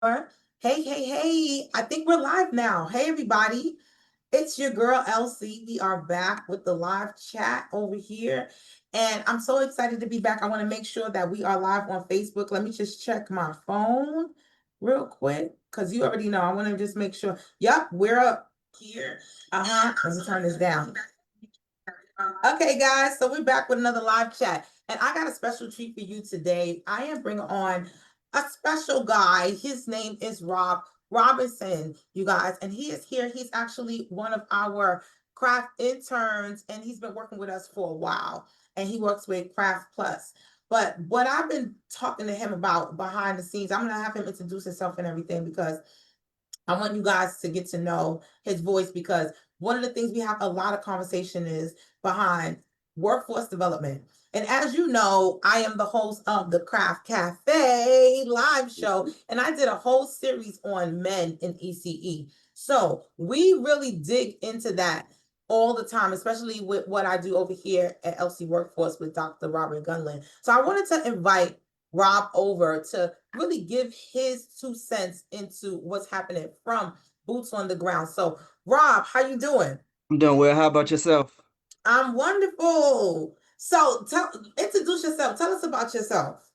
Hey. I think we're live now. Hey, everybody. It's your girl, LC. We are back with the live chat over here. And I'm so excited to be back. I want to make sure that we are live on Facebook. Let me just check my phone real quick because you already know. I want to just make sure. Yep, we're up here. Let me turn this down. Okay, guys, so we're back with another live chat, and I got a special treat for you today. I am bringing on a special guy. His name is Rob Robinson, you guys, and he is here. He's actually one of our craft interns, and he's been working with us for a while, and he works with Craft Plus. But what I've been talking to him about behind the scenes, I'm gonna have him introduce himself and everything because I want you guys to get to know his voice because one of the things we have a lot of conversation is behind workforce development. And as you know, I am the host of the Craft Cafe live show, and I did a whole series on men in ECE. So we really dig into that all the time, especially with what I do over here at LC Workforce with Dr. Robert Gundling. So I wanted to invite Rob over to really give his 2 cents into what's happening from boots on the ground. So, Rob, how you doing? I'm doing well. How about yourself? I'm wonderful. So, introduce yourself. Tell us about yourself.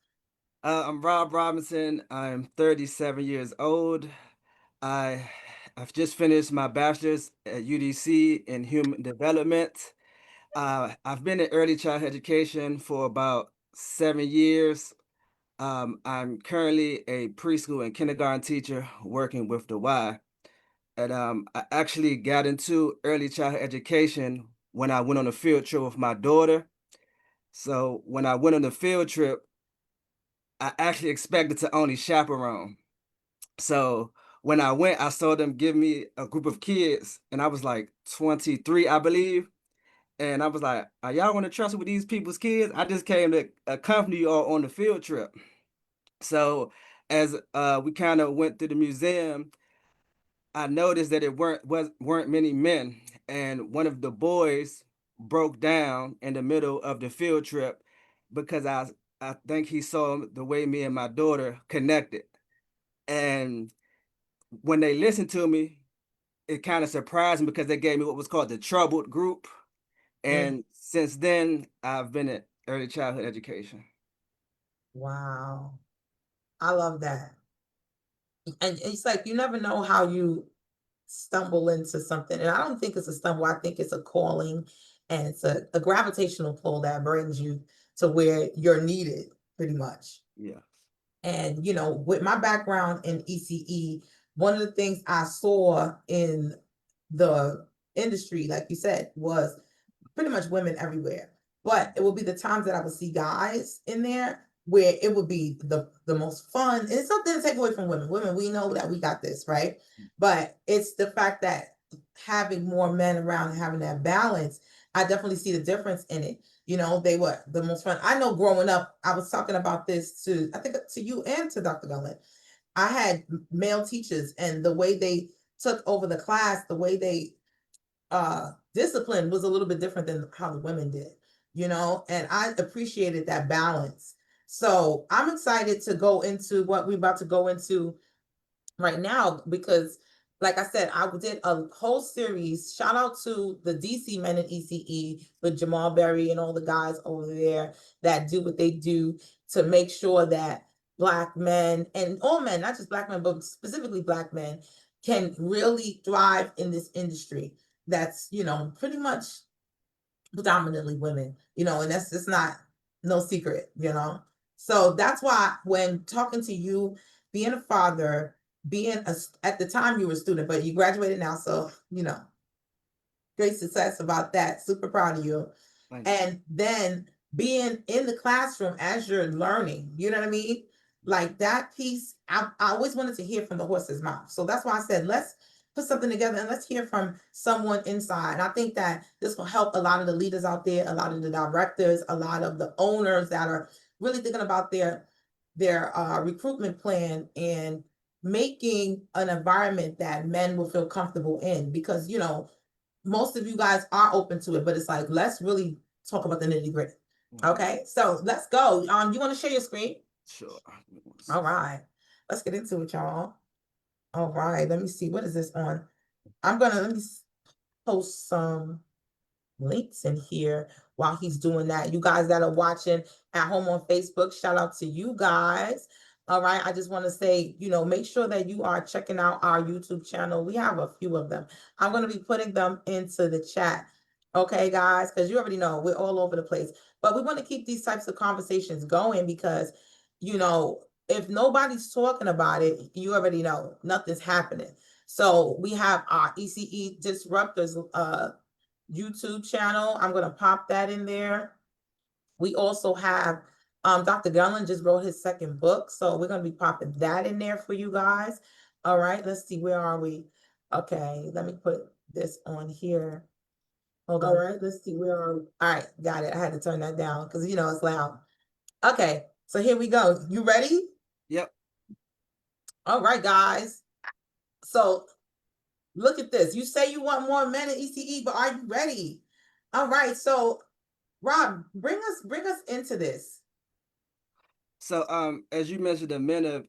I'm Rob Robinson. I'm 37 years old. I I've just finished my bachelor's at UDC in human development. I've been in early childhood education for about 7 years. I'm currently a preschool and kindergarten teacher working with the Y. And I actually got into early childhood education when I went on a field trip with my daughter. So when I went on the field trip, I actually expected to only chaperone. So when I went, I saw them give me a group of kids, and I was like 23, I believe. And I was like, are y'all going to trust me with these people's kids? I just came to accompany you all on the field trip. So as we kind of went through the museum, I noticed that it weren't many men, and one of the boys broke down in the middle of the field trip because I think he saw the way me and my daughter connected. And when they listened to me, it kind of surprised me because they gave me what was called the troubled group. Mm, And since then, I've been in early childhood education. wow. I love that. And it's like you never know how you stumble into something. And I don't think it's a stumble. I think it's a calling and it's a gravitational pull that brings you to where you're needed, pretty much. Yeah. And, with my background in ECE, one of the things I saw in the industry, like you said, was pretty much women everywhere. But it would be the times that I would see guys in there where it would be the most fun. And it's something to take away from women. Women, we know that we got this, right? But it's the fact that having more men around and having that balance, I definitely see the difference in it. They were the most fun. I know growing up, I was talking about this to, I think, to you and to Dr. Gullen. I had male teachers, and the way they took over the class, the way they discipline was a little bit different than how the women did, and I appreciated that balance. So I'm excited to go into what we're about to go into right now because like I said, I did a whole series. Shout out to the DC men in ECE with Jamal Berry and all the guys over there that do what they do to make sure that Black men and all men, not just Black men, but specifically Black men, can really thrive in this industry that's, pretty much predominantly women, and that's just not no secret. So that's why when talking to you, being a father, at the time you were a student, but you graduated now, so great success about that. Super proud of you. Thank you. And then being in the classroom as you're learning, you know what I mean? Like that piece, I always wanted to hear from the horse's mouth. So that's why I said, let's put something together and let's hear from someone inside. And I think that this will help a lot of the leaders out there, a lot of the directors, a lot of the owners that are really thinking about their recruitment plan and making an environment that men will feel comfortable in because most of you guys are open to it, but it's like let's really talk about the nitty gritty. Mhm. Okay, so let's go. You want to share your screen? Sure. All right. let's get into it, y'all. All right, let me see. What is this on? Let me post some links in here while he's doing that. You guys that are watching at home on Facebook, shout out to you guys. All right, I just want to say, make sure that you are checking out our YouTube channel. We have a few of them. I'm going to be putting them into the chat. Okay, guys, because you already know we're all over the place. But we want to keep these types of conversations going because, if nobody's talking about it, you already know nothing's happening. So we have our ECE Disruptors YouTube channel. I'm going to pop that in there. We also have Dr. Gundling just wrote his second book, so we're going to be popping that in there for you guys. All right, let's see, where are we? Okay, let me put this on here. Hold on. All right, let's see, where are we? All right, got it. I had to turn that down because it's loud. Okay, so here we go. You ready? Yep. All right, guys. So look at this. You say you want more men in ECE, but are you ready? All right, so Rob, bring us into this. So as you mentioned the men of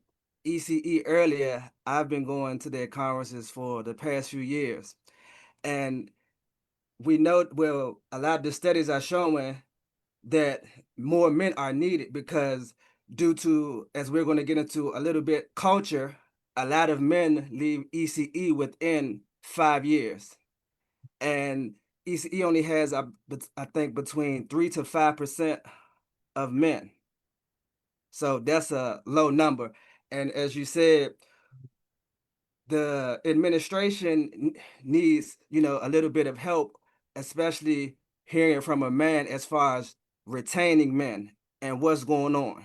ECE earlier, I've been going to their conferences for the past few years. And we know, well, a lot of the studies are showing that more men are needed because due to, as we're going to get into a little bit, culture, a lot of men leave ECE within 5 years. And ECE only has, I think, between 3 to 5% of men. So that's a low number. And as you said, the administration needs, a little bit of help, especially hearing from a man as far as retaining men and what's going on.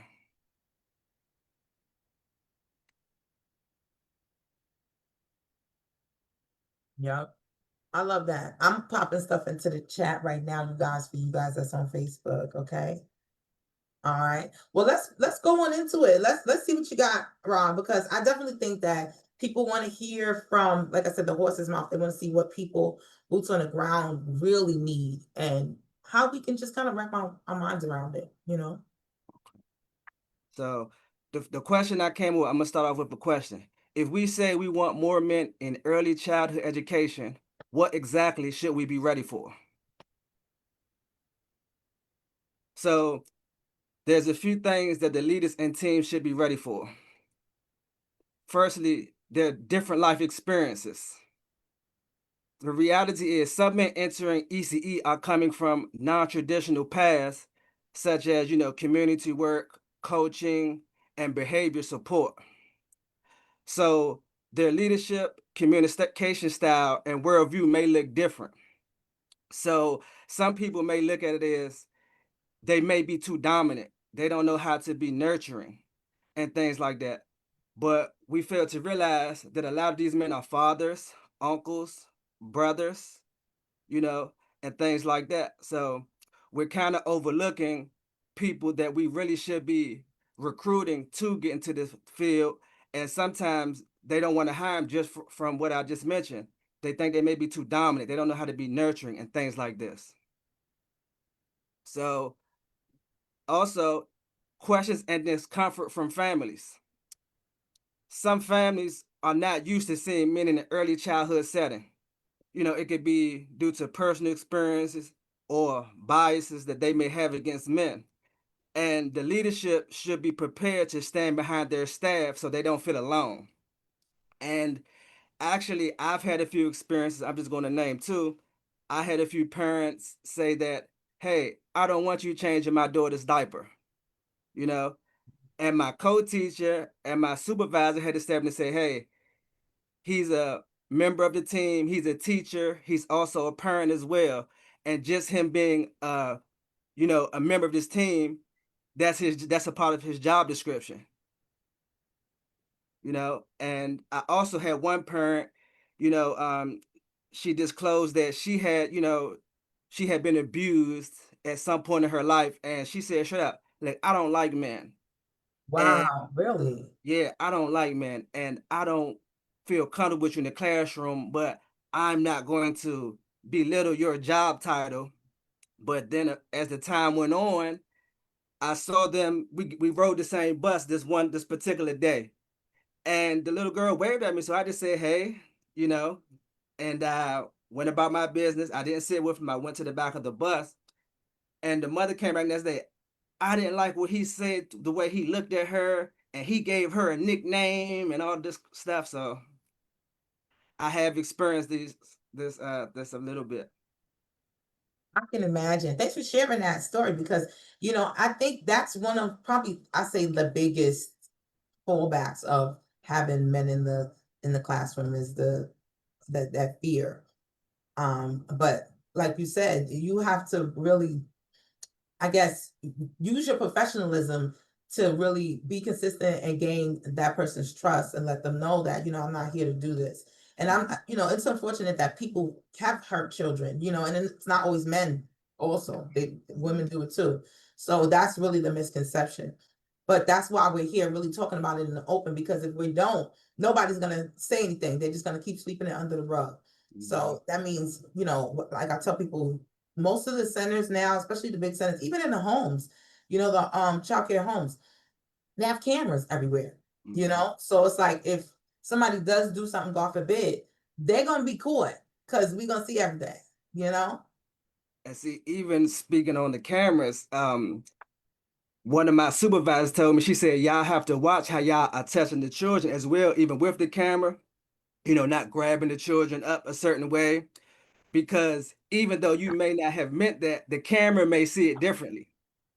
Yep. I love that. I'm popping stuff into the chat right now, you guys, for you guys that's on Facebook. Okay. All right. Well, let's go on into it. Let's see what you got, Rob, because I definitely think that people want to hear from, like I said, the horse's mouth. They want to see what people, boots on the ground, really need and how we can just kind of wrap our minds around it. So the question I came with, I'm gonna start off with a question. If we say we want more men in early childhood education, what exactly should we be ready for? So there's a few things that the leaders and teams should be ready for. Firstly, their different life experiences. The reality is some men entering ECE are coming from non-traditional paths, such as, community work, coaching, and behavior support. So their leadership, communication style, and worldview may look different. So some people may look at it as they may be too dominant. They don't know how to be nurturing and things like that. But we fail to realize that a lot of these men are fathers, uncles, brothers, you know, and things like that. So we're kind of overlooking people that we really should be recruiting to get into this field. And sometimes they don't want to hire them just from what I just mentioned. They think they may be too dominant. They don't know how to be nurturing and things like this. So also questions and discomfort from families. Some families are not used to seeing men in an early childhood setting. It could be due to personal experiences or biases that they may have against men. And the leadership should be prepared to stand behind their staff so they don't feel alone. And actually, I've had a few experiences, I'm just going to name two. I had a few parents say that, hey, I don't want you changing my daughter's diaper, you know? And my co-teacher and my supervisor had to step in and say, hey, he's a member of the team, he's a teacher, he's also a parent as well. And just him being a member of this team, that's a part of his job description. And I also had one parent, you know, um, she disclosed that she had been abused at some point in her life, and she said, "Shut up! Like I don't like men, and Wow, really? yeah, I don't like men, and I don't feel comfortable with you in the classroom, but I'm not going to belittle your job title." But then, as the time went on, I saw them. We rode the same bus this particular day, And the little girl waved at me, so I just said, "Hey," you know, and went about my business. I didn't sit with him. I went to the back of the bus, and the mother came back next day. I didn't like what he said, the way he looked at her, and he gave her a nickname and all this stuff. So I have experienced this a little bit. I can imagine. Thanks for sharing that story because, I think that's one of probably, I say, the biggest fallbacks of having men in the classroom is that fear. But like you said, you have to really, I guess, use your professionalism to really be consistent and gain that person's trust and let them know that, I'm not here to do this. And it's unfortunate that people have hurt children, and it's not always men also. Women do it too. So that's really the misconception. But that's why we're here really talking about it in the open, because if we don't, nobody's gonna say anything. They're just gonna keep sweeping it under the rug. So that means, like I tell people, most of the centers now, especially the big centers, even in the homes, the child care homes, they have cameras everywhere, So it's like if somebody does do something, God forbid, they're gonna be caught because we're gonna see everything. And see, even speaking on the cameras, one of my supervisors told me, she said, y'all have to watch how y'all are touching the children as well, even with the camera, not grabbing the children up a certain way, because even though you may not have meant that, the camera may see it differently.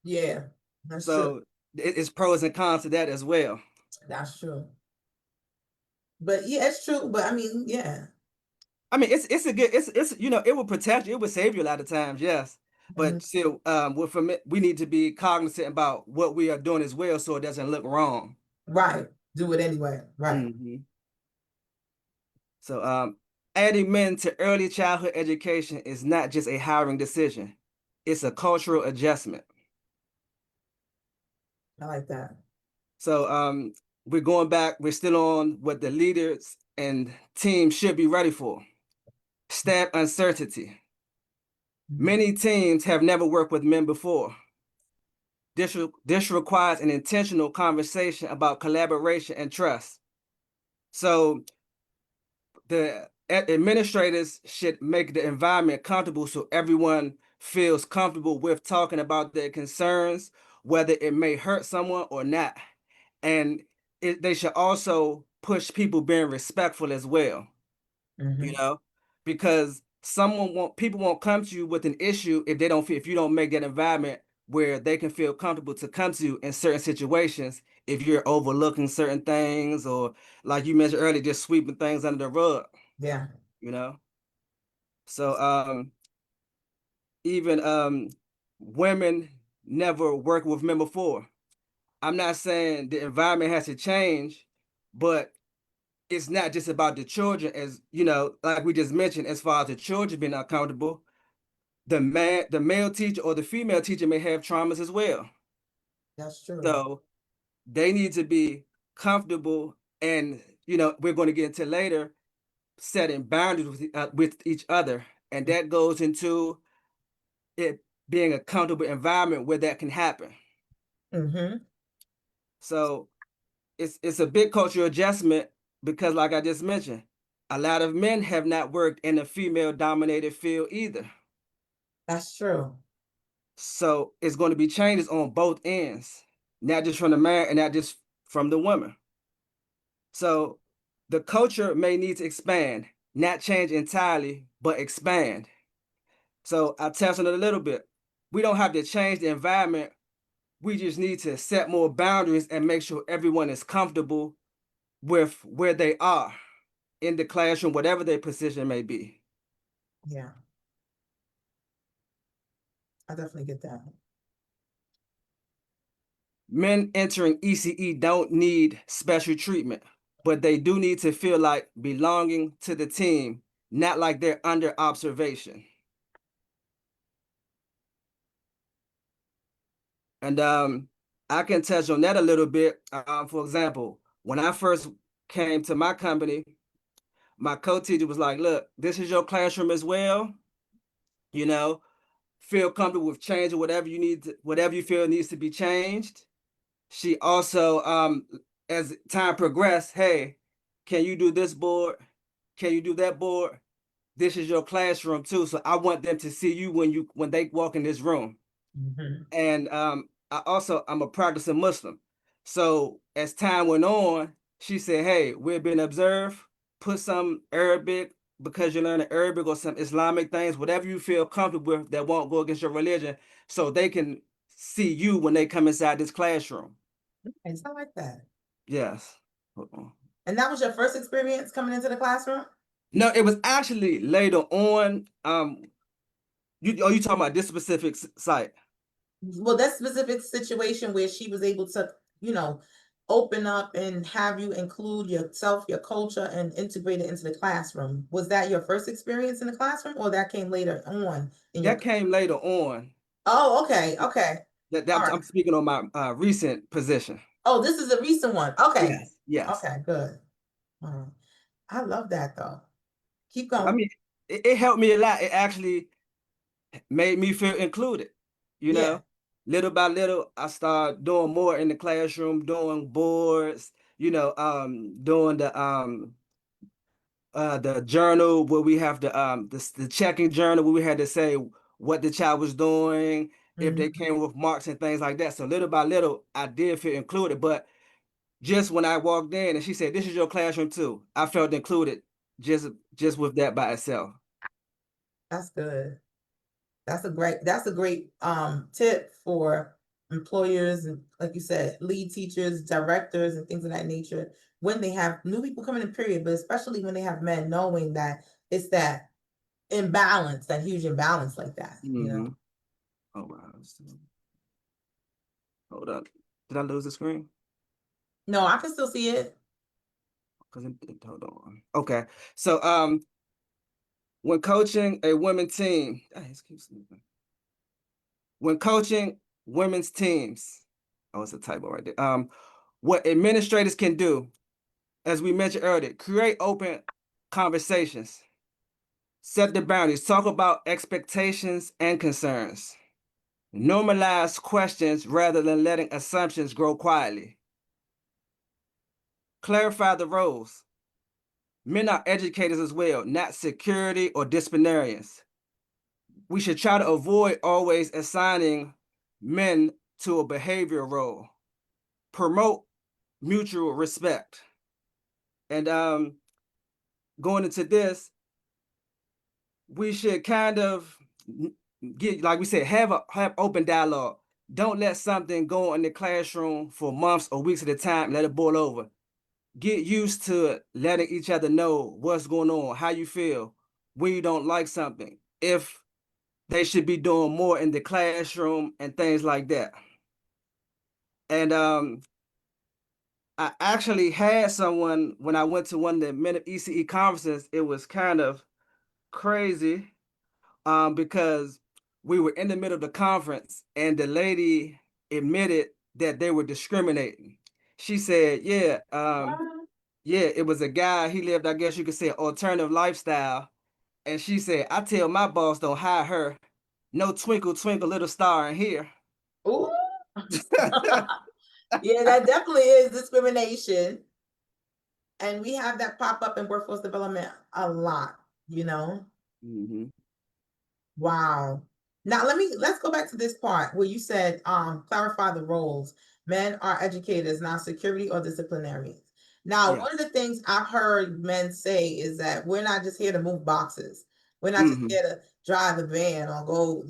Yeah, that's true. So it's pros and cons to that as well. That's true. But yeah, it's true. But I mean, yeah. I mean, it's a good, it's it will protect you, it will save you a lot of times, yes. Mhm. But still, we need to be cognizant about what we are doing as well, so it doesn't look wrong. Right. Do it anyway. Right. Mhm. So, adding men to early childhood education is not just a hiring decision; it's a cultural adjustment. I like that. So, we're going back. We're still on what the leaders and teams should be ready for: staff uncertainty. Mhm. Many teams have never worked with men before. This requires an intentional conversation about collaboration and trust. So the administrators should make the environment comfortable so everyone feels comfortable with talking about their concerns, whether it may hurt someone or not. And they should also push people being respectful as well, you Mhm. know, because people won't come to you with an issue if they don't feel, if you don't make that environment where they can feel comfortable to come to you in certain situations, if you're overlooking certain things, or like you mentioned earlier, just sweeping things under the rug, Yeah. you know. So even women never worked with men before. I'm not saying the environment has to change, but it's not just about the children, as like we just mentioned, as far as the children being uncomfortable. The male teacher or the female teacher may have traumas as well. That's true. So they need to be comfortable, and we're going to get into later, setting boundaries with each other, and that goes into it being a comfortable environment where that can happen. Mhm. So it's a big cultural adjustment, because like I just mentioned, a lot of men have not worked in a female dominated field either. That's true. So it's going to be changes on both ends, not just from the man and not just from the woman. So the culture may need to expand, not change entirely, but expand. So I touched on it a little bit. We don't have to change the environment. We just need to set more boundaries and make sure everyone is comfortable with where they are in the classroom, whatever their position may be. Yeah. I definitely get that. Men entering ECE don't need special treatment, but they do need to feel like belonging to the team, not like they're under observation. And I can touch on that a little bit. For example, when I first came to my company, my co-teacher was like, "Look, this is your classroom as well. You know, feel comfortable with changing whatever you need, whatever you feel needs to be changed." She also as time progressed, hey, can you do this board? Can you do that board? This is your classroom too. So I want them to see you when they walk in this room. Mhm. And I'm a practicing Muslim. So as time went on, she said, hey, we're being observed. Put some Arabic because you're learning Arabic or some Islamic things, whatever you feel comfortable with that won't go against your religion, so they can see you when they come inside this classroom. It's not like that. Yes. Hold on. And that was your first experience coming into the classroom? No, it was actually later on. You talking about this specific site? Well, that specific situation where she was able to, you know, open up and have you include yourself, your culture, and integrate it into the classroom. Was that your first experience in the classroom, or that came later on in your? That came later on. Oh, okay, okay, all That right. I'm speaking on my recent position. Oh, this is a recent one. Okay, Yes, yes. okay, good. All right. I love that though. Keep So I going. mean, it helped me a lot. It actually made me feel included. You Yeah. know, little by little, I started doing more in the classroom, doing boards. Doing the journal where we have the checking journal where we had to say what the child was doing, if they Mhm. came with marks and things like that. So little by little, I did feel included. But just when I walked in and she said, "This is your classroom too," I felt included just with that by itself. That's good. That's a great tip for employers and, like you said, lead teachers, directors, and things of that nature when they have new people coming in, period, but especially when they have men, knowing that it's that imbalance, that huge imbalance like that, you know. Mm-hmm. Oh wow. Hold up. Did I lose the screen? No, I can still see it. Because hold on. Okay. So when coaching a women team, when coaching women's teams, oh, it's a typo right there. What administrators can do, as we mentioned earlier, create open conversations, set the boundaries, talk about expectations and concerns, normalize questions rather than letting assumptions grow quietly, clarify the roles. Men are educators as well, not security or disciplinarians. We should try to avoid always assigning men to a behavioral role. Promote mutual respect. And going into this, we should kind of get, like we said, have open dialogue. Don't let something go in the classroom for months or weeks at a time. Let it boil over. Get used to letting each other know what's going on, how you feel, when you don't like something, if they should be doing more in the classroom and things like that. And I actually had someone when I went to one of the Men of ECE conferences. It was kind of crazy because we were in the middle of the conference and the lady admitted that they were discriminating. She said, yeah, it was a guy. He lived, I guess you could say, an alternative lifestyle. And she said, I tell my boss don't hire her. No twinkle, twinkle, little star in here. Ooh. Yeah, that definitely is discrimination. And we have that pop up in workforce development a lot, you know. Mm-hmm. Wow. Now let's go back to this part where you said clarify the roles. Men are educators, not security or disciplinarians. Now, Yeah. one of the things I've heard men say is that we're not just here to move boxes. We're not just Mm-hmm. here to drive the van or go,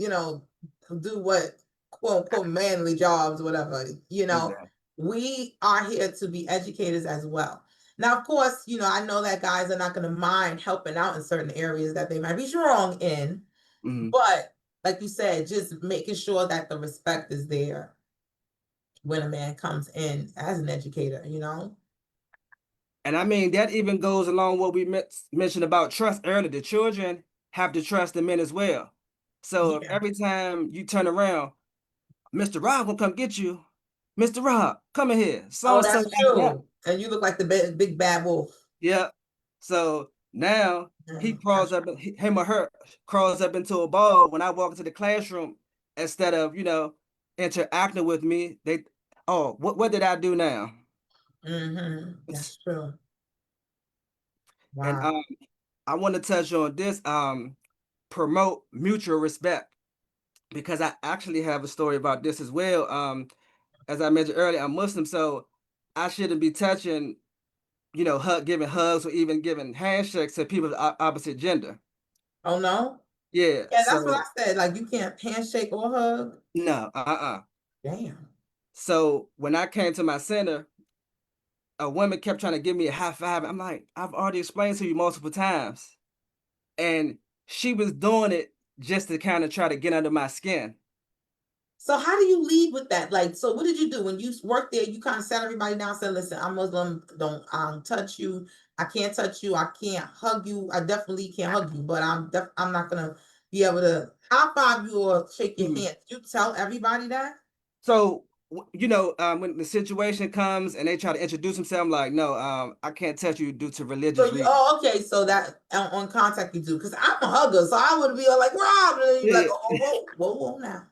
do what quote unquote manly jobs, whatever. Exactly. We are here to be educators as well. Now, of course, I know that guys are not going to mind helping out in certain areas that they might be strong in, Mm-hmm. but like you said, just making sure that the respect is there when a man comes in as an educator. And I mean, that even goes along what we mentioned about trust earlier. The children have to trust the men as well. So if Yeah. every time you turn around, Mr. Rob will come get you. Mr. Rob, come in here. So Oh, and so that's gotta get. true. And you look like the big bad wolf. Yeah. So now he Mhm. crawls up, him or her crawls up into a ball when I walk into the classroom instead of, interacting with me. Oh, what did I do now? That's true. And Wow. I want to touch on this, promote mutual respect, because I actually have a story about this as well. As I mentioned earlier, I'm Muslim, so I shouldn't be touching, giving hugs or even giving handshakes to people of the opposite gender. Oh no? Yeah, Yeah, that's what so I said. Like you can't handshake or hug. no, Damn. So when I came to my center, a woman kept trying to give me a high five. I'm like, I've already explained to you multiple times. And she was doing it just to kind of try to get under my skin. So how do you lead with that? Like, so what did you do when you worked there? You kind of sat everybody down and said, listen, I'm Muslim, don't touch you. I can't touch you. I can't hug you. I definitely can't hug you, but I'm not gonna be able to high five you or shake your Mhm. hand. You tell everybody that? So, when the situation comes and they try to introduce themselves, I'm like, no, I can't touch you due to So religious you, reasons. oh, okay, so that on contact you do, because I'm a hugger, so I would be like, Rob, and then you'd be like, Yeah. oh, whoa now.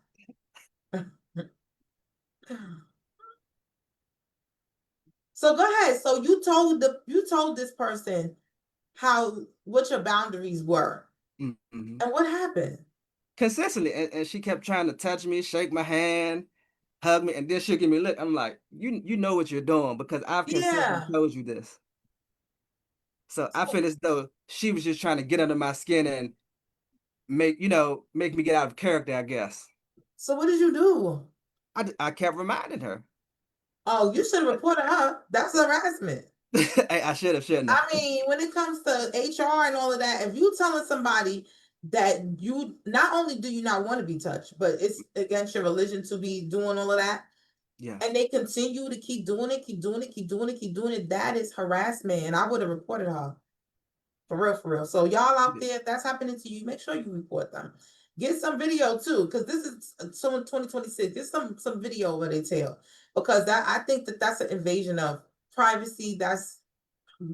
So go ahead. So you told this person what your boundaries were. Mhm. And what happened? Consistently. And she kept trying to touch me, shake my hand, hug me, and then she'll give me a look. I'm like, you know what you're doing because I've consistently Yeah. told you this. So I So, feel as though she was just trying to get under my skin and make me get out of character, I guess. so what did you do? I kept reminding her. Oh, you should have reported her. That's harassment. I should have, shouldn't I I? mean, when it comes to HR and all of that, if you telling somebody that you not only do you not want to be touched, but it's against your religion to be doing all of that, Yeah. and they continue to keep doing it, keep doing it, keep doing it, keep doing it, that is harassment. And I would have reported her. For real, for real. So y'all out there, if that's happening to you, make sure you report them. Get some video too, because this is so in 2026. Get some video where they tell, because that I think that that's an invasion of privacy. That's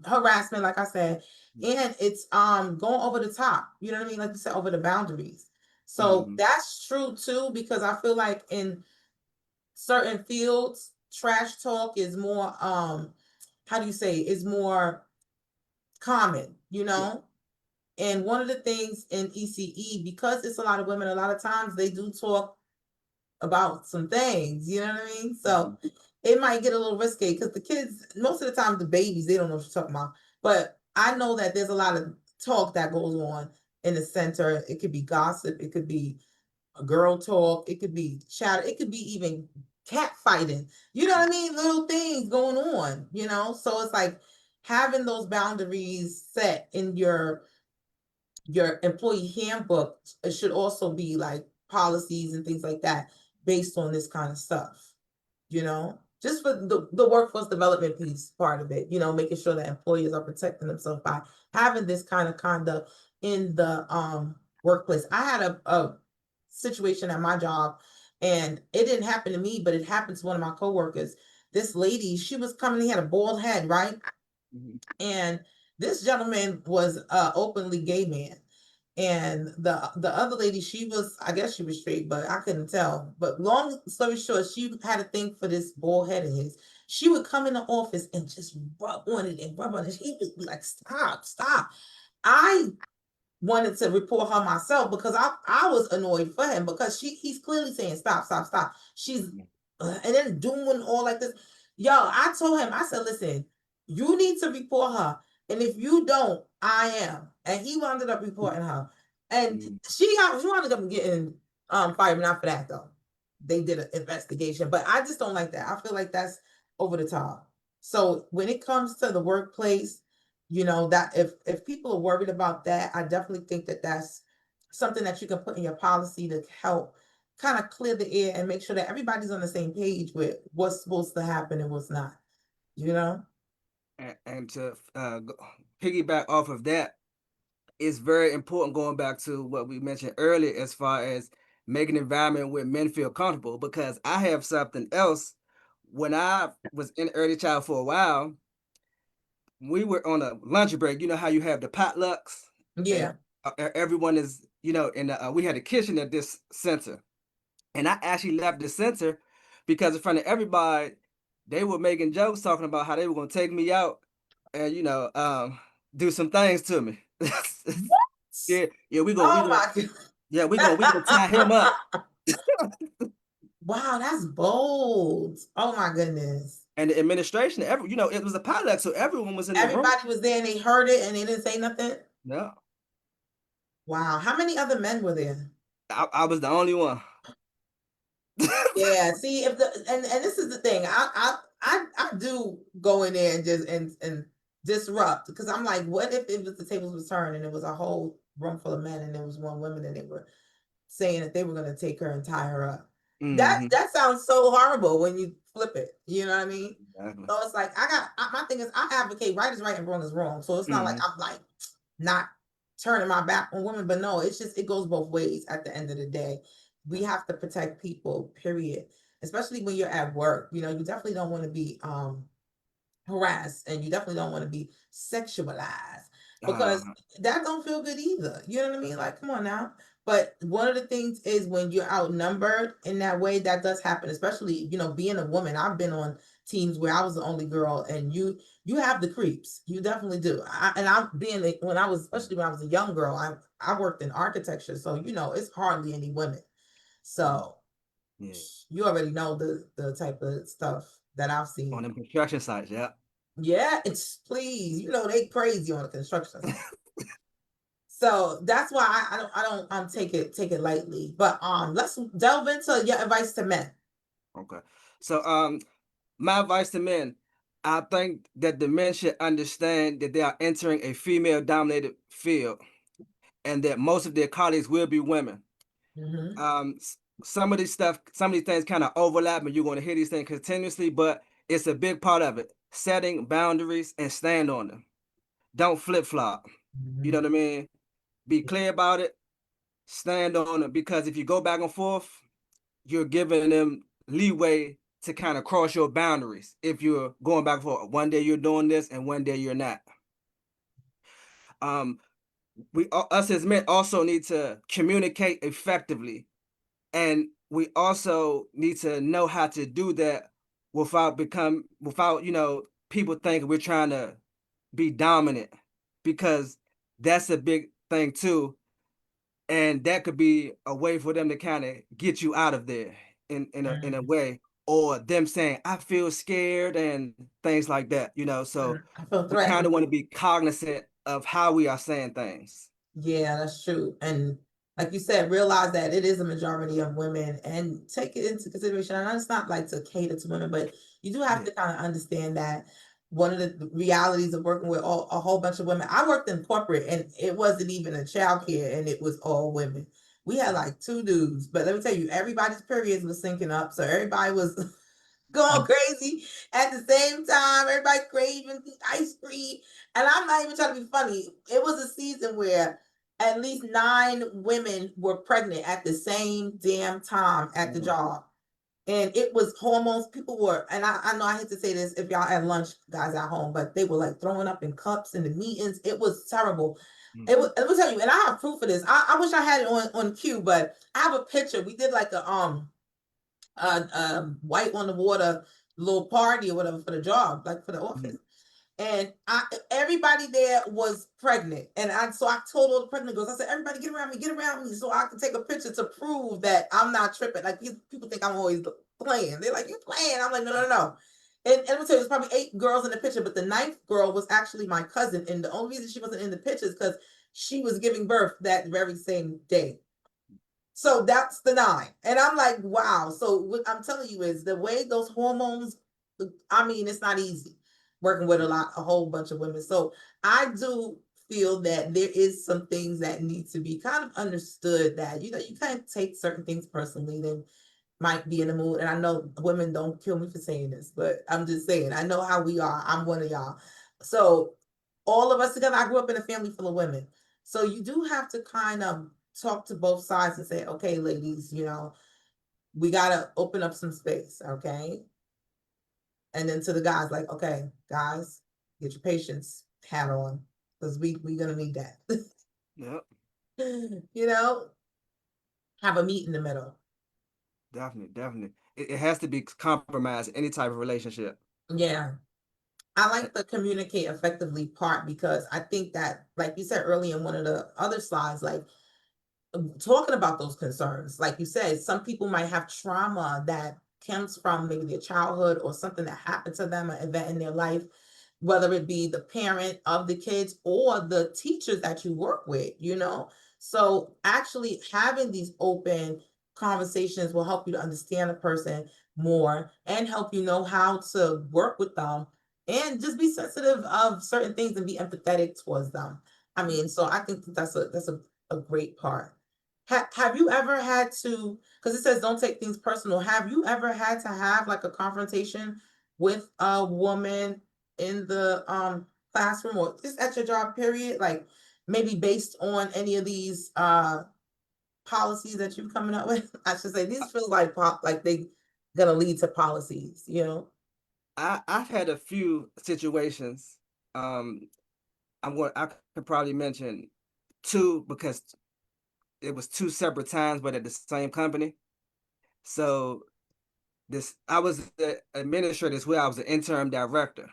harassment, like I said, and it's going over the top. You know what I mean? Like you said, over the boundaries. So Mhm. that's true too, because I feel like in certain fields, trash talk is more how do you say, is more common, you Yeah. know? And one of the things in ECE, because it's a lot of women, a lot of times they do talk about some things, you know what I mean? So Mhm. it might get a little risky because the kids, most of the time, the babies, they don't know what you're talking about. But I know that there's a lot of talk that goes on in the center. It could be gossip, it could be a girl talk, it could be chat, it could be even cat fighting. You know what I mean? Little things going on, you know? So it's like having those boundaries set in your employee handbook, it should also be like policies and things like that based on this kind of stuff, you know, just for the workforce development piece part of it, you know, making sure that employers are protecting themselves by having this kind of conduct in the workplace. I had a situation at my job, and it didn't happen to me, but it happened to one of my coworkers. This lady, she was coming, he had a bald head, right? Mhm. And this gentleman was a openly gay man, and the other lady, she was, I guess she was straight, but I couldn't tell. But long story short, she had a thing for this bald head of his. She would come in the office and just rub on it and rub on it. He would be like, stop, stop. I wanted to report her myself because I was annoyed for him, because he's clearly saying stop, stop, stop. She's and then doing all like this. Yo, I told him, I said, listen, you need to report her. And if you don't, I am. And he wound up reporting her. And Mhm. she wound up getting fired, not for that though. They did an investigation, but I just don't like that. I feel like that's over the top. So when it comes to the workplace, you know, that if people are worried about that, I definitely think that that's something that you can put in your policy to help kind of clear the air and make sure that everybody's on the same page with what's supposed to happen and what's not, you know. And to piggyback off of that, it's very important going back to what we mentioned earlier as far as making an environment where men feel comfortable. Because I have something else. When I was in early child for a while, we were on a lunch break. You know how you have the potlucks and Yeah. everyone is, in we had a kitchen at this center. And I actually left the center because in front of everybody, they were making jokes talking about how they were gonna take me out and do some things to me. What? Yeah, yeah, Oh my yeah, we gonna tie him up. God. Wow, that's bold. Oh my goodness. And the administration, it was a potluck, so everyone was in the room. Everybody was there and they heard it and they didn't say nothing. No, Wow. How many other men were there? I was the only one. Yeah, see if the and this is the thing. I do go in there and just and disrupt because I'm like, what if it was the tables was turned and it was a whole room full of men and there was one woman and they were saying that they were going to take her and tie her up. Hmm. That sounds so horrible when you flip it. You know what I mean? Exactly. So it's like my thing is I advocate right is right and wrong is wrong. So it's not like Hmm. I'm like not turning my back on women, but no, it's just it goes both ways at the end of the day. We have to protect people, period. Especially when you're at work. You know, you definitely don't want to be harassed and you definitely don't want to be sexualized because Uh, that don't feel good either. You know what I mean? Like, come on now. But one of the things is when you're outnumbered in that way, that does happen, especially, being a woman. I've been on teams where I was the only girl and you have the creeps. You definitely do. When I was, especially when I was a young girl, I worked in architecture. So, it's hardly any women. So yeah, you already know the type of stuff that I've on seen. them construction sites, yeah. Yeah, it's please. They crazy on the construction site. So that's why I don't take it lightly. But let's delve into your advice to men. Okay. So my advice to men, I think that the men should understand that they are entering a female dominated field and that most of their colleagues will be women. Mm-hmm. Some of these things kind of overlap and you're going to hear these things continuously, but it's a big part of it. Setting boundaries and stand on them. Don't flip flop. You know Mm-hmm. what I mean? Be clear about it, stand on it, because if you go back and forth, you're giving them leeway to kind of cross your boundaries. If you're going back and forth, one day you're doing this and one day you're not. Um, us as men also need to communicate effectively, and we also need to know how to do that without people thinking we're trying to be dominant, because that's a big thing too, and that could be a way for them to kind of get you out of there in a way, or them saying I feel scared and things like that, so I feel we kind of threatened. want to be cognizant of how we are saying things. Yeah, that's true. And like you said, realize that it is a majority of women and take it into consideration. And it's not like to cater to women, but you do have Yeah. to kind of understand that one of the realities of working with a whole bunch of women. I worked in corporate and it wasn't even a childcare and it was all women. We had like two dudes, but let me tell you, everybody's periods was syncing up. So everybody was going crazy at the same time. Everybody craving ice cream. And I'm not even trying to be funny. It was a season where at least 9 women were pregnant at the same damn time at the job. And it was hormones. People were, and I know I hate to say this if y'all at lunch, guys at home, but they were like throwing up in cups in the meetings. It was terrible. Let me tell you, and I have proof of this. I wish I had it on cue, but I have a picture. We did like a white on the water little party or whatever for the job, like for the office. And everybody there was pregnant. And so I told all the pregnant girls, I said, everybody get around me so I can take a picture to prove that I'm not tripping. Like people think I'm always playing. They're like, you playing. I'm like, no, no, no. And let me tell you, there's probably 8 girls in the picture, but the 9th girl was actually my cousin. And the only reason she wasn't in the picture is because she was giving birth that very same day. So that's the 9. And I'm like, wow. So what I'm telling you is the way those hormones, I mean, it's not easy working with a whole bunch of women. So I do feel that there is some things that need to be kind of understood that, you can't take certain things personally. They might be in the mood. And I know women don't kill me for saying this, but I'm just saying, I know how we are. I'm one of y'all. So all of us together, I grew up in a family full of women. So you do have to kind of talk to both sides and say, okay, ladies, we got to open up some space. Okay. And then to the guys, like, okay, guys, get your patience hat on because we're going to need that. Yep. you know, have a meet in the middle. Definitely, definitely. it has to be compromised, any type of relationship. Yeah. I like the communicate effectively part because I think that, like you said earlier in one of the other slides, like talking about those concerns, like you said, some people might have trauma that comes from maybe their childhood or something that happened to them, an event in their life, whether it be the parent of the kids or the teachers that you work with, you know. So actually having these open conversations will help you to understand a person more and help you know how to work with them and just be sensitive of certain things and be empathetic towards them. I mean, so I think that's a great part. Have you ever had to, because it says don't take things personal, have you ever had to have like a confrontation with a woman in the classroom or just at your job period, like maybe based on any of these policies that you're coming up with? I should say these feel like like they gonna lead to policies, you know? I've had a few situations. Um, I could probably mention two because it was two separate times, but at the same company. So this I was the administrator as well. I was the interim director.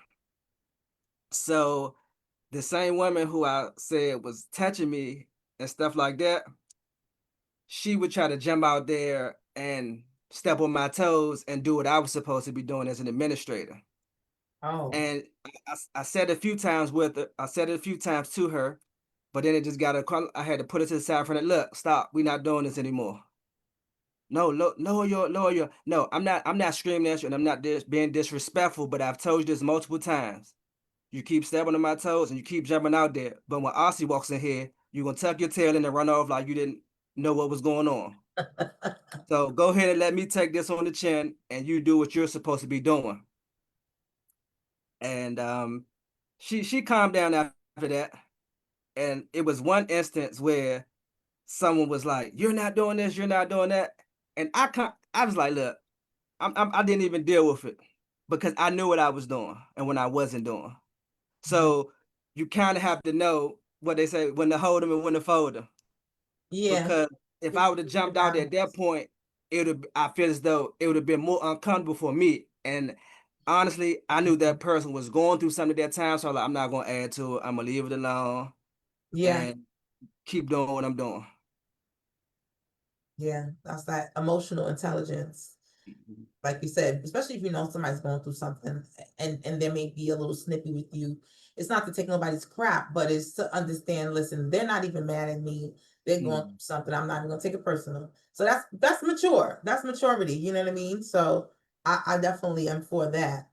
So the same woman who I said was touching me and stuff like that, she would try to jump out there and step on my toes and do what I was supposed to be doing as an administrator. Oh. And I said a few times with her, I said it a few times to her, but then it just got I had to put it to the side for it. Look, stop. We're not doing this anymore. No, lower your. No, I'm not screaming at you, and I'm not being disrespectful. But I've told you this multiple times. You keep stepping on my toes, and you keep jumping out there. But when Aussie walks in here, you're gonna tuck your tail in and run off like you didn't know what was going on. So go ahead and let me take this on the chin, and you do what you're supposed to be doing. And she calmed down after that. And it was one instance where someone was like, "You're not doing this, you're not doing that," and I was like, "Look, I didn't even deal with it because I knew what I was doing and when I wasn't doing." Mhm. So you kind of have to know what they say, when to hold them and when to fold them. Yeah. Because if Pick I would have your jumped out there at that balance. point, I feel as though it would have been more uncomfortable for me. And honestly, I knew Mhm. that person was going through something at that time, so I'm not gonna add to it. I'm gonna leave it alone Yeah. and keep doing what I'm doing. Yeah. That's that emotional intelligence. Like you said, especially if you know somebody's going through something and they may be a little snippy with you. It's not to take nobody's crap, but it's to understand, listen, they're not even mad at me. They're going through Mhm. something. I'm not even gonna take it personal. So that's mature. That's maturity, you know what I mean? So I definitely am for that.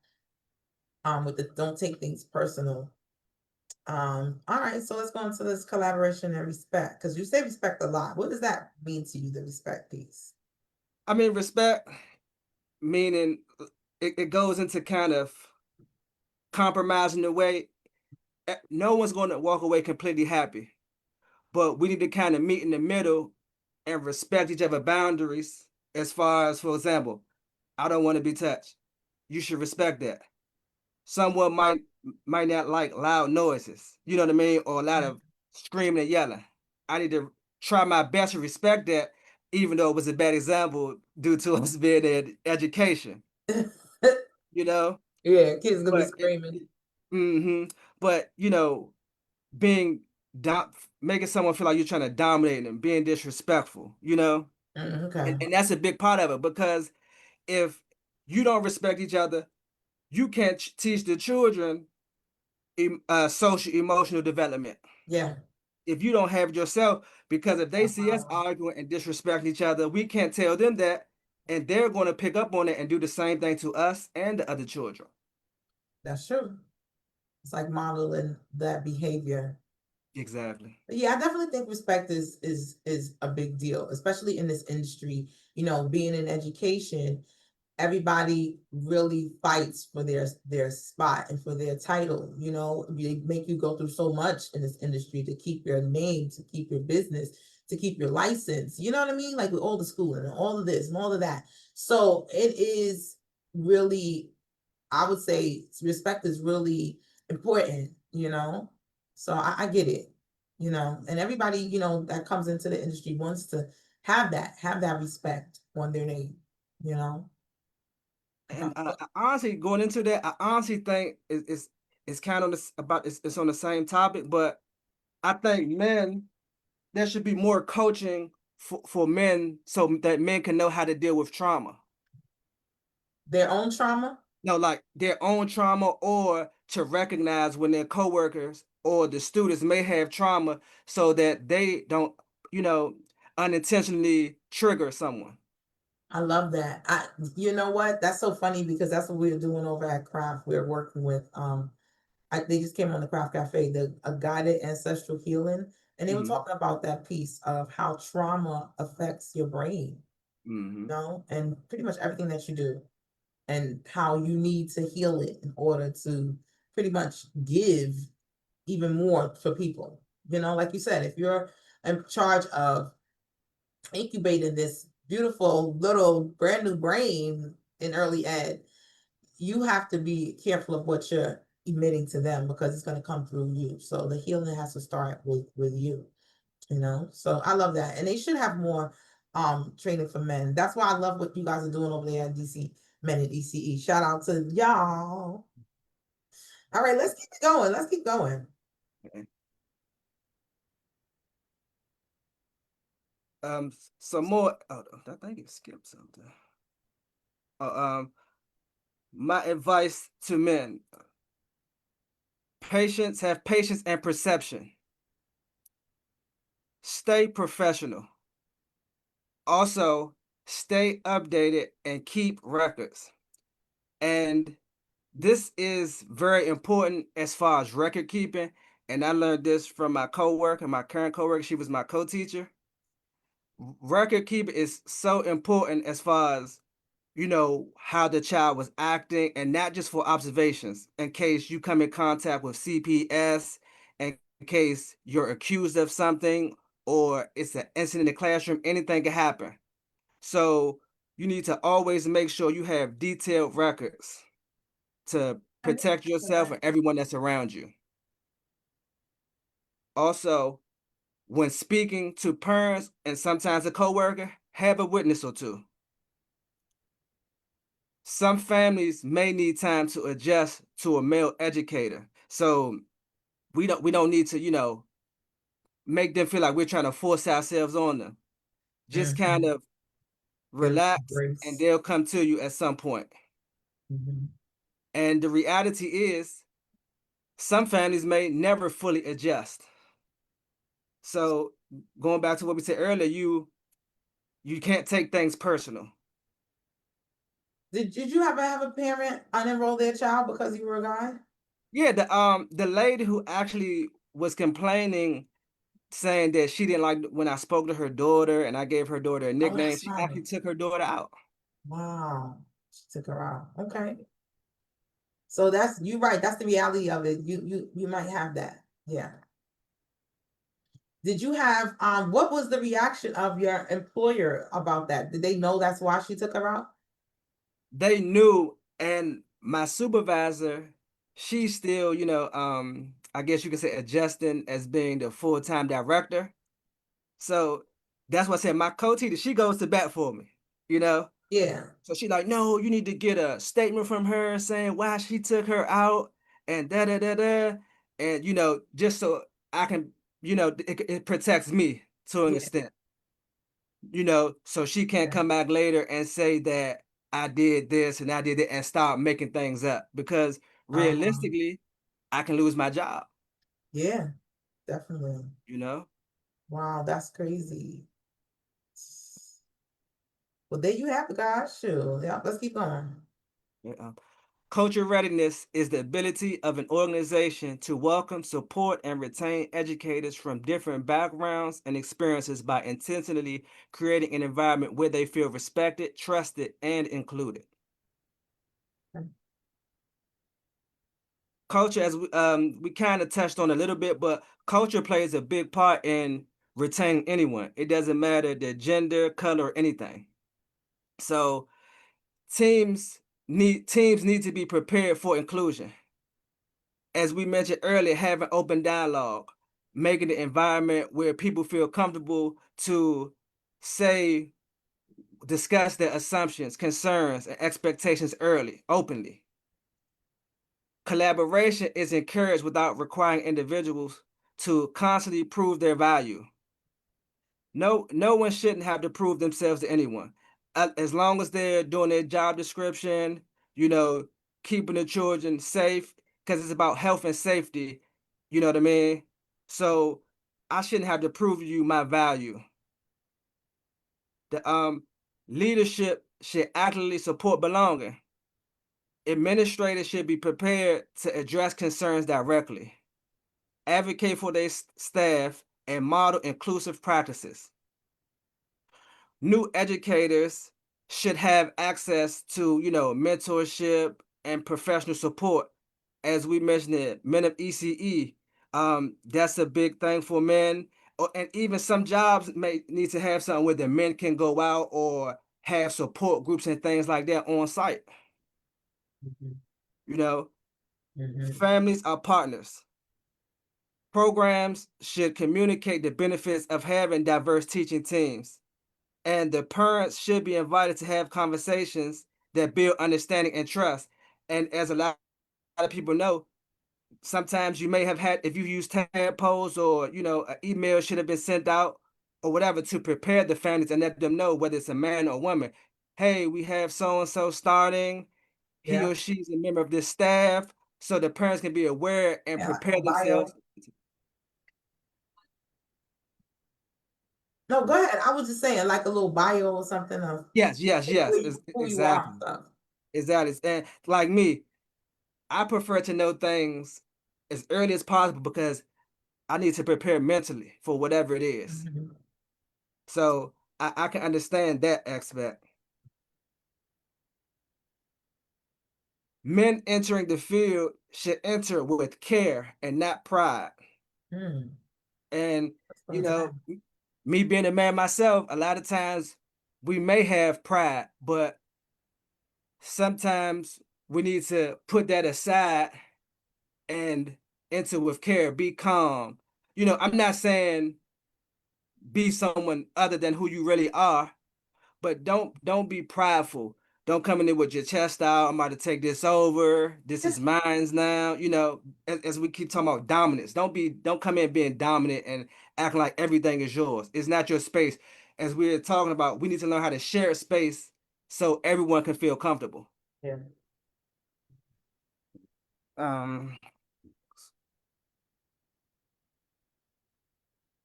With the don't take things personal. All right, so let's go into this collaboration and respect. Because you say respect a lot. What does that mean to you, the respect piece? I mean, respect, meaning it goes into kind of compromising the way no one's going to walk away completely happy, but we need to kind of meet in the middle and respect each other boundaries. As far as, for example, I don't want to be touched. You should respect that. Someone might not like loud noises, you know what I mean, or a lot of screaming and yelling. I need to try my best to respect that, even though it was a bad example due to us being in education, you know. Yeah, kids gonna be But screaming. mm-hmm. But being dom- making someone feel like you're trying to dominate them, being disrespectful, Okay. and that's a big part of it because if you don't respect each other, you can't teach the children social emotional development Yeah. if you don't have it yourself. Because if they see us arguing and disrespecting each other, we can't tell them that, and they're going to pick up on it and do the same thing to us and the other children. That's true. It's like modeling that behavior. Exactly. But yeah, I definitely think respect is a big deal, especially in this industry. You know, being in education, everybody really fights for their spot and for their title. You know, they make you go through so much in this industry to keep your name, to keep your business, to keep your license. You know what I mean? Like with all the schooling and all of this and all of that. So it is really, I would say respect is really important, you know. So I get it, you know, and everybody, you know, that comes into the industry wants to have that respect on their name, you know. And I honestly, going into that, I honestly think it's kind of it's on the same topic, but I think men, there should be more coaching for men so that men can know how to deal with trauma. Their own trauma. No, like their own trauma, or to recognize when their coworkers or the students may have trauma so that they don't, you know, unintentionally trigger someone. I love that. You know what? That's so funny because that's what we're doing over at Craft. We're working with they just came on the Craft Cafe, the a guided ancestral healing, and they were Hmm. talking about that piece of how trauma affects your brain, Hmm. and pretty much everything that you do, and how you need to heal it in order to pretty much give even more for people. Like you said, if you're in charge of incubating this beautiful little brand new brain in early ed, you have to be careful of what you're emitting to them because it's going to come through you. So the healing has to start with you. So I love that. And they should have more training for men. That's why I love what you guys are doing over there at DC Men at ECE. Shout out to y'all. All right, let's keep it going. Let's keep going. Some more. Oh, I think it skipped something. Uh, um, my advice to men: have patience and perception. Stay professional. Also, stay updated and keep records. And this is very important as far as record keeping. And I learned this from my coworker, my current coworker. She was my co-teacher. Record keeping is so important as far as how the child was acting, and not just for observations in case you come in contact with CPS, in case you're accused of something, or it's an incident in the classroom. Anything can happen. So you need to always make sure you have detailed records to protect yourself and everyone that's around you. Also, when speaking to parents and sometimes a coworker, have a witness or two. Some families may need time to adjust to a male educator. So we don't need to, make them feel like we're trying to force ourselves on them. Just kind Mhm. of Give them relax and grace. they'll come to you at some point. Mhm. And the reality is some families may never fully adjust. So going back to what we said earlier, you can't take things personal. Did you ever have a parent unenroll their child because you were a guy? Yeah, the lady who actually was complaining, saying that she didn't like when I spoke to her daughter and I gave her daughter a Oh, nickname, that's she right. actually took her daughter out. Wow. She took her out. Okay. So that's you right. That's the reality of it. You might have that. Yeah. Did you have what was the reaction of your employer about that? Did they know that's why she took her out? They knew, and my supervisor, she's still, I guess you could say adjusting as being the full-time director. So that's what I said. My co-teacher, she goes to bat for me, you know. Yeah. So she like, no, you need to get a statement from her saying why she took her out and da da da da, and just so I can, it protects me to an Yeah. extent, so she can't Yeah. come back later and say that I did this and I did it and start making things up, because Uh-huh. realistically, I can lose my job, Yeah, definitely. you know. Wow, that's crazy. Well, there you have it, guys. Sure. Yeah, let's keep going. Yeah. Culture readiness is the ability of an organization to welcome, support, and retain educators from different backgrounds and experiences by intentionally creating an environment where they feel respected, trusted, and included. Culture, as we kind of touched on a little bit, but culture plays a big part in retaining anyone. It doesn't matter their gender, color, or anything. So teams need to be prepared for inclusion. As we mentioned earlier, having open dialogue, making the environment where people feel comfortable to say discuss their assumptions, concerns, and expectations early, openly. Collaboration is encouraged without requiring individuals to constantly prove their value. No one shouldn't have to prove themselves to anyone. As long as they're doing their job description, you know, keeping the children safe, because it's about health and safety, you know what I mean? So I shouldn't have to prove to you my value. The leadership should actively support belonging. Administrators should be prepared to address concerns directly, advocate for their staff, and model inclusive practices. New educators should have access to, mentorship and professional support. As we mentioned it, men of ECE, that's a big thing for men. And even some jobs may need to have something where the men can go out or have support groups and things like that on site. Mhm. You know, Mhm. families are partners. Programs should communicate the benefits of having diverse teaching teams, and the parents should be invited to have conversations that build understanding and trust. And as a lot of people know, sometimes you may have had, if you use tadpoles or an email should have been sent out or whatever to prepare the families and let them know whether it's a man or woman. Hey, we have so and so starting. He Yeah. or she's a member of this staff, so the parents can be aware and Yeah, like prepare a bio. themselves. No, go ahead. I was just saying, like a little bio or something of Yes, yes, yes, who you are and exactly, stuff. exactly. And like me, I prefer to know things as early as possible because I need to prepare mentally for whatever it is. Mhm. So I can understand that aspect. Men entering the field should enter with care and not pride. Mm. And, That's what you I'm know, saying. me being a man myself, a lot of times we may have pride, but sometimes we need to put that aside and enter with care, be calm. I'm not saying be someone other than who you really are, but don't be prideful. Don't come in there with your chest out. I'm about to take this over. This is mine's now. As we keep talking about dominance, don't come in being dominant and acting like everything is yours. It's not your space. As we're talking about, we need to learn how to share space so everyone can feel comfortable. Yeah. Um,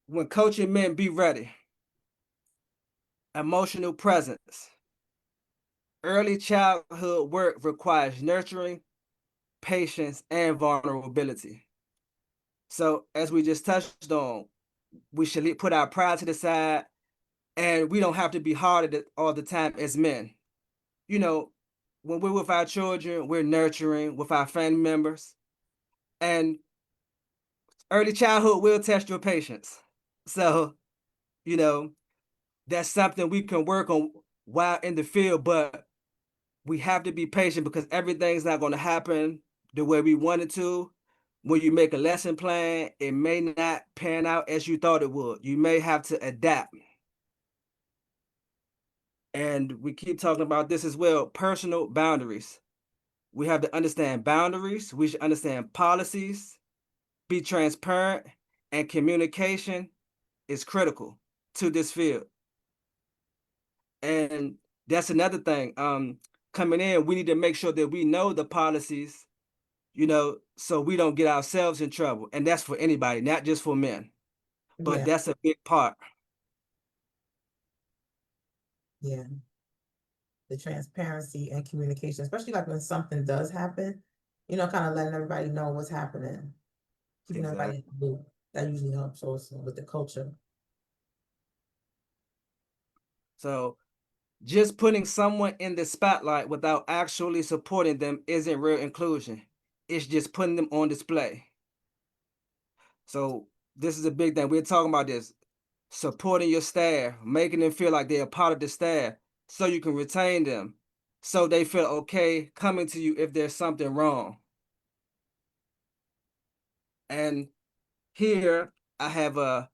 when coaching men, be ready. Emotional presence. Early childhood work requires nurturing, patience, and vulnerability. So, as we just touched on, we should put our pride to the side, and we don't have to be hard all the time as men. You know, when we're with our children, we're nurturing with our family members, and early childhood will test your patience. So, you know, that's something we can work on while in the field, but we have to be patient because everything's not going to happen the way we want it to. When you make a lesson plan, it may not pan out as you thought it would. You may have to adapt. And we keep talking about this as well, personal boundaries. We have to understand boundaries. We should understand policies, be transparent, and communication is critical to this field. And that's another thing. Coming in, we need to make sure that we know the policies, so we don't get ourselves in trouble. And that's for anybody, not just for men. But Yeah. that's a big part. Yeah. The transparency and communication, especially like when something does happen, kind of letting everybody know what's happening, keeping everybody Exactly. in the loop. That usually helps also with the culture. So just putting someone in the spotlight without actually supporting them isn't real inclusion. It's just putting them on display. So this is a big thing. We're talking about this. Supporting your staff, making them feel like they're a part of the staff so you can retain them. So they feel okay coming to you if there's something wrong. And here I have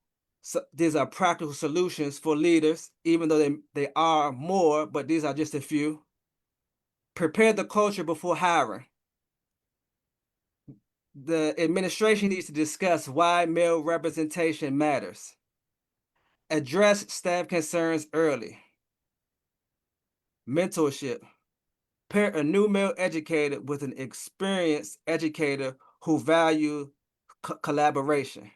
So these are practical solutions for leaders, even though they are more, but these are just a few. Prepare the culture before hiring. The administration needs to discuss why male representation matters. Address staff concerns early. Mentorship. Pair a new male educator with an experienced educator who value collaboration.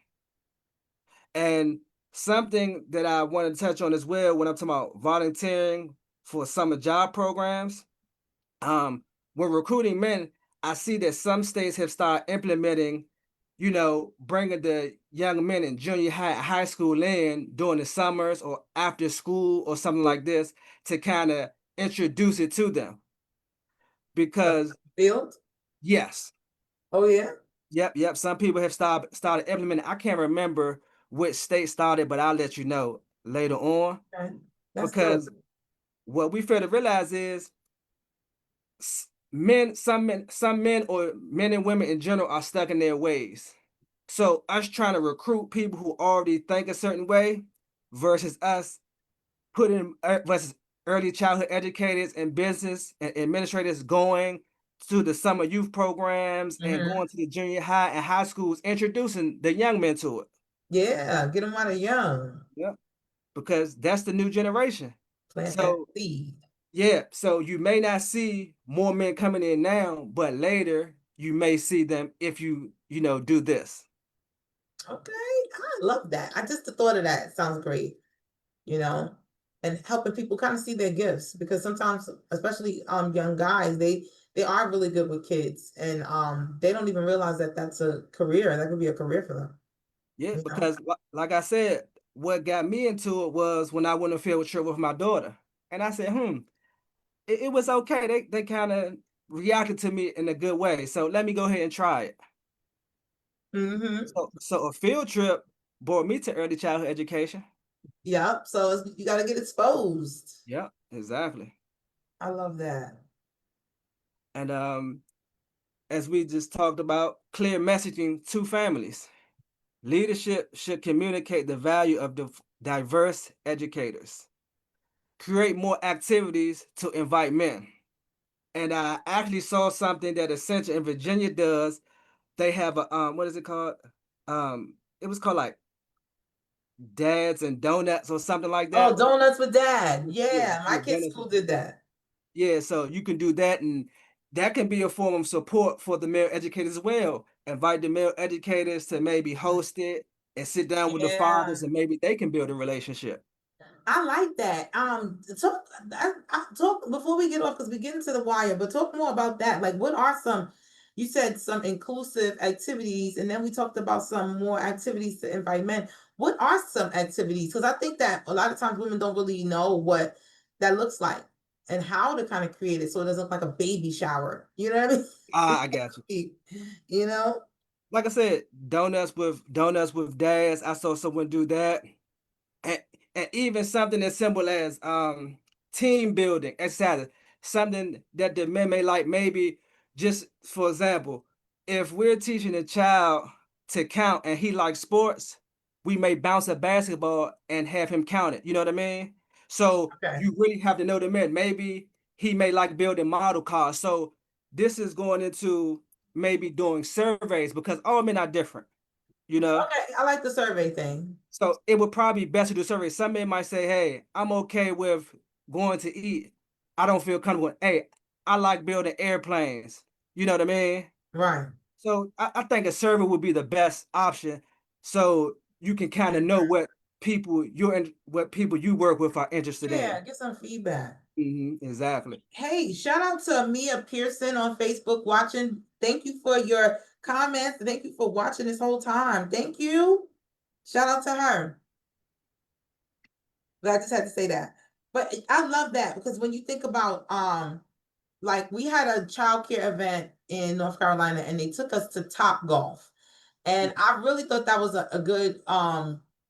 And something that I want to touch on as well when I'm talking about volunteering for summer job programs. When recruiting men, I see that some states have started implementing, bringing the young men in junior high school in during the summers or after school or something like this to kind of introduce it to them. Because Field? yes, Oh yeah. yep. Some people have started implementing. I can't remember which state started, but I'll let you know later on. Okay. That's dope. Because what we fail to realize is some men or men and women in general are stuck in their ways. So us trying to recruit people who already think a certain way versus us putting versus early childhood educators and business and administrators going to the summer youth programs and Hmm. going to the junior high and high schools, introducing the young men to it. Yeah, get them out of young. Yeah, because that's the new generation. Plant that So seed. yeah, so you may not see more men coming in now, but later you may see them if you do this. Okay, I love that. I just the thought of that sounds great, you know, and helping people kind of see their gifts because sometimes, especially young guys, they are really good with kids and they don't even realize that that's a career. That could be a career for them, Yeah, you know. because like I said, what got me into it was when I went on a field trip with my daughter. And I said, it was okay. They kind of reacted to me in a good way. So let me go ahead and try it. Mm-hmm. So a field trip brought me to early childhood education. Yep. So you got to get exposed. Yeah, exactly. I love that. And as we just talked about, clear messaging to families. Leadership should communicate the value of diverse educators. Create more activities to invite men. And I actually saw something that Essential in Virginia does. They have a what is it called? It was called like Dads and Donuts or something like Oh, that. donuts with dad. Yeah, Yeah, my yeah, kids' donuts. school did that. Yeah, so you can do that, and that can be a form of support for the male educators as well. Invite the male educators to maybe host it and sit down with the Yeah. fathers, and maybe they can build a relationship. I like that. Talk before we get off because we get into the wire, but talk more about that. Like, what are some? You said some inclusive activities, and then we talked about some more activities to invite men. What are some activities? Because I think that a lot of times women don't really know what that looks like and how to kind of create it so it doesn't look like a baby shower. You know what Ah, I got you. I mean? You know? Like I said, donuts with dads. I saw someone do that. and, and even something as simple as team building, etc. Something that the men may like, maybe just for example, if we're teaching a child to count and he likes sports, we may bounce a basketball and have him count it. You know what I mean? So Okay. you really have to know the men. Maybe he may like building model cars. So this is going into maybe doing surveys because all men are different, you know? Okay. I like the survey thing. So it would probably be best to do survey. Some men might say, "Hey, I'm okay with going to eat. I don't feel comfortable. Hey, I like building airplanes." You know what I mean? Right. So I think a survey would be the best option, so you can kind of know what people you work with are interested Yeah, in. get some feedback. Exactly. Hey, shout out to Mia Pearson on Facebook watching. Thank you for your comments. Thank you for watching this whole time. Thank you. Shout out to her. But I just had to say that. But I love that because when you think about like we had a childcare event in North Carolina and they took us to Top Golf. And I really thought that was a good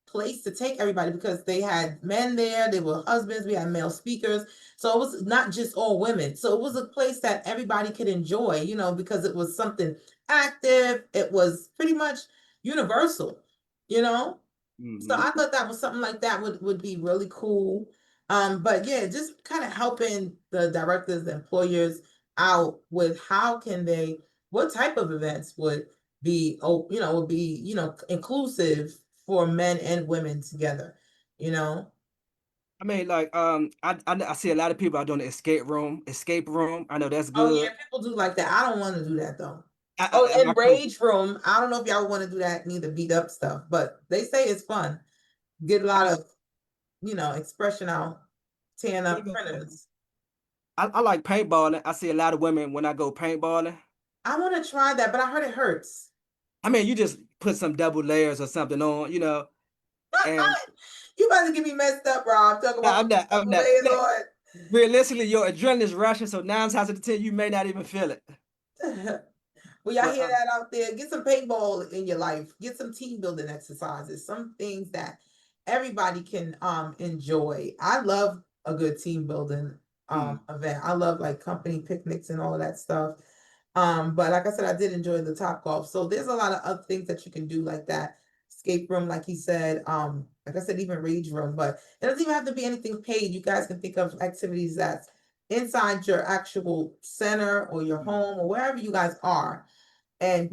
place to take everybody because they had men there, they were husbands, we had male speakers. So it was not just all women. So it was a place that everybody could enjoy, you know, because it was something active. It was pretty much universal, you know? So Hmm. I thought that was something like that would be really cool. But yeah, just kind of helping the directors, the employers out with how can they, what type of events would be, oh, would be, inclusive for men and women together, you know? I mean, like, I see a lot of people are doing the escape room. I know that's Oh yeah, good. people do like that. I don't want to do that though. Oh, My and coach, rage room. I don't know if y'all want to do that, neither beat up stuff, but they say it's fun. Get a lot I of, expression out, tearing up even printers. I like paintballing. I see a lot of women when I go paintballing. I want to try that, but I heard it hurts. I mean, you just put some double layers or something on, and You about to get me messed up, Rob. Talk no, about I'm putting not. layers Look, realistically, your adrenaline is rushing, so 9 times out of 10, you may not even feel it. on. Well, y'all But hear that out there? Get some paintball in your life. Get some team building exercises. Some things that everybody can enjoy. I love a good team building mm, event. I love like company picnics and all of that stuff. But like I said, I did enjoy the top golf. So there's a lot of other things that you can do like that. Escape room, like he said, like I said, even rage room, but it doesn't even have to be anything paid. You guys can think of activities that's inside your actual center or your mm. home or wherever you guys are, and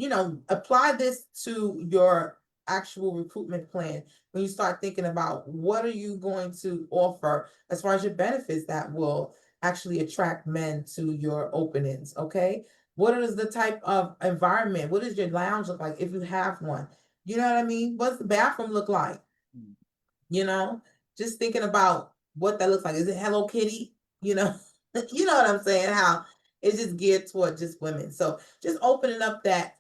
apply this to your actual recruitment plan when you start thinking about what are you going to offer as far as your benefits that will actually attract men to your openings. Okay, what is the type of environment, what does your lounge look like if you have one, you know what I mean, what's the bathroom look like, Mm. you know, just thinking about what that looks like. Is it Hello Kitty? You know, you know what I'm saying? How it's just geared toward just women. So just opening up that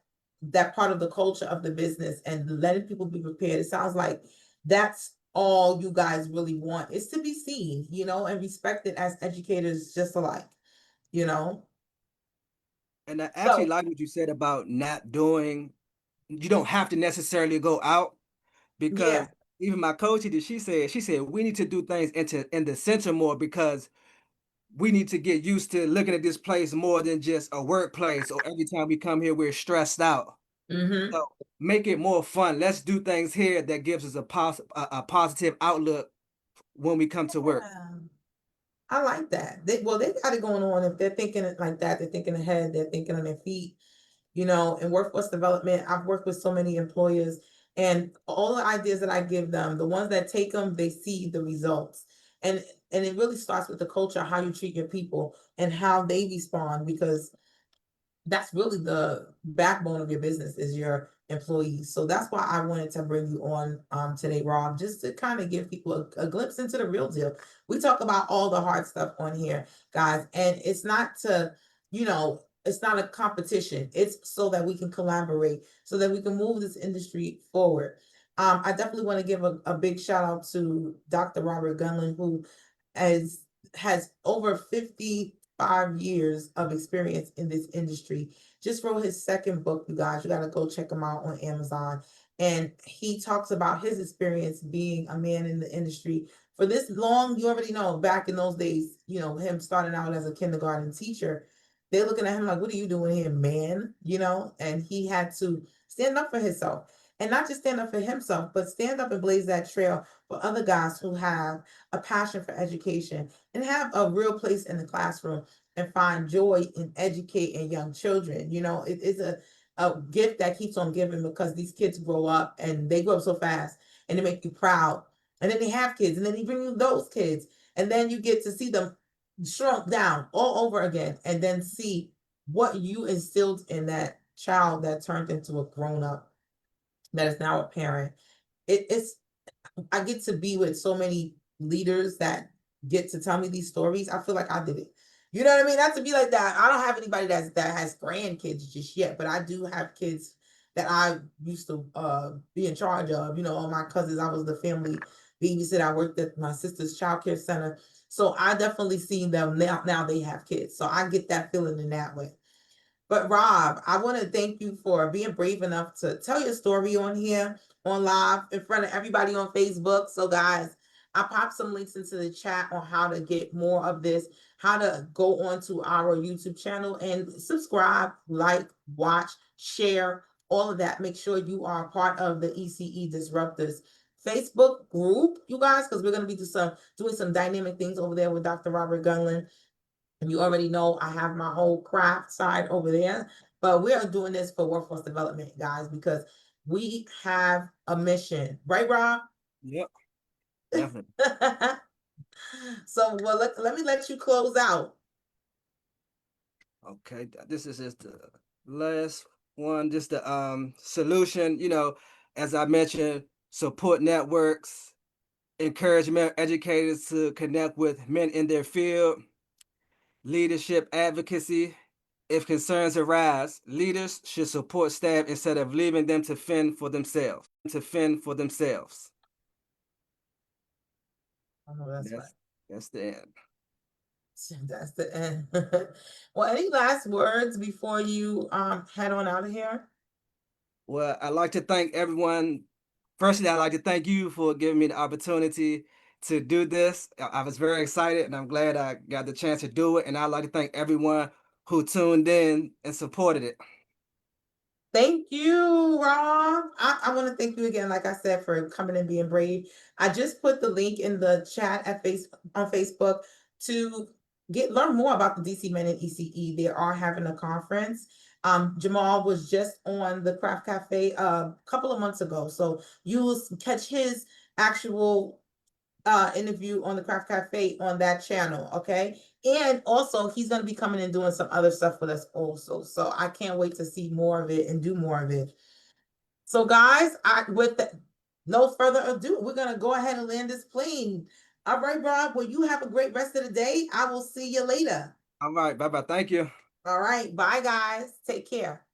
part of the culture of the business and letting people be prepared. It sounds like that's all you guys really want is to be seen, and respected as educators just alike, you know. And I actually So like what you said about not doing. You don't have to necessarily go out yeah. because even my coach, she said we need to do things in the center more because we need to get used to looking at this place more than just a workplace. Or every time we come here, we're stressed out. Mm-hmm. So make it more fun. Let's do things here that gives us a positive outlook when we come to work. Yeah. I like that. They got it going on. If they're thinking it like that, they're thinking ahead, they're thinking on their feet, in workforce development. I've worked with so many employers, and all the ideas that I give them, the ones that take them, they see the results. And it really starts with the culture, how you treat your people and how they respond, because that's really the backbone of your business is your employees. So that's why I wanted to bring you on today, Rob, just to kind of give people a glimpse into the real deal. We talk about all the hard stuff on here, guys, and it's not it's not a competition. It's so that we can collaborate, so that we can move this industry forward. I definitely want to give a big shout out to Dr. Robert Gunling, who has has over 55 years of experience in this industry. Just wrote his second book, you guys. You got to go check him out on Amazon. And he talks about his experience being a man in the industry for this long. You already know back in those days, him starting out as a kindergarten teacher, they're looking at him like, what are you doing here, man? And he had to stand up for himself. And not just stand up for himself, but stand up and blaze that trail for other guys who have a passion for education and have a real place in the classroom and find joy in educating young children. It is a gift that keeps on giving, because these kids grow up and they grow up so fast and they make you proud. And then they have kids, and then you bring you those kids, and then you get to see them shrunk down all over again, and then see what you instilled in that child that turned into a grown up that is now a parent. It's I get to be with so many leaders that get to tell me these stories. I feel like I did it. You know what I mean? Not to be like that. I don't have anybody that has grandkids just yet, but I do have kids that I used to be in charge of. All my cousins, I was the family babysitter. I worked at my sister's childcare center. So I definitely see them now. Now they have kids. So I get that feeling in that way. But Rob, I want to thank you for being brave enough to tell your story on here, on live, in front of everybody on Facebook. So, guys, I popped some links into the chat on how to get more of this, how to go onto our YouTube channel and subscribe, like, watch, share, all of that. Make sure you are a part of the ECE Disruptors Facebook group, you guys, because we're going to be doing some dynamic things over there with Dr. Robert Gundling. And you already know I have my whole craft side over there, but we are doing this for workforce development, guys, because we have a mission, right, Rob? Yep, definitely. So, well, let me let you close out. Okay, this is just the last one, just the solution, as I mentioned, support networks, encouragement educators to connect with men in their field, leadership advocacy. If concerns arise, leaders should support staff instead of leaving them to fend for themselves. Oh, that's right. That's the end. That's the end. Well, any last words before you head on out of here? Well, I'd like to thank everyone. Firstly, I'd like to thank you for giving me the opportunity to do this. I was very excited and I'm glad I got the chance to do it. And I'd like to thank everyone who tuned in and supported it. Thank you, Rob. I want to thank you again, like I said, for coming and being brave. I just put the link in the chat on Facebook to learn more about the DC Men in ECE. They are having a conference. Jamal was just on the Craft Cafe a couple of months ago, so you will catch his actual interview on the Craft Cafe on that channel, okay? And also he's going to be coming and doing some other stuff with us also. So I can't wait to see more of it and do more of it. So guys, no further ado, we're going to go ahead and land this plane. All right, Rob, well, you have a great rest of the day. I will see you later. All right. Bye-bye. Thank you. All right, bye guys. Take care.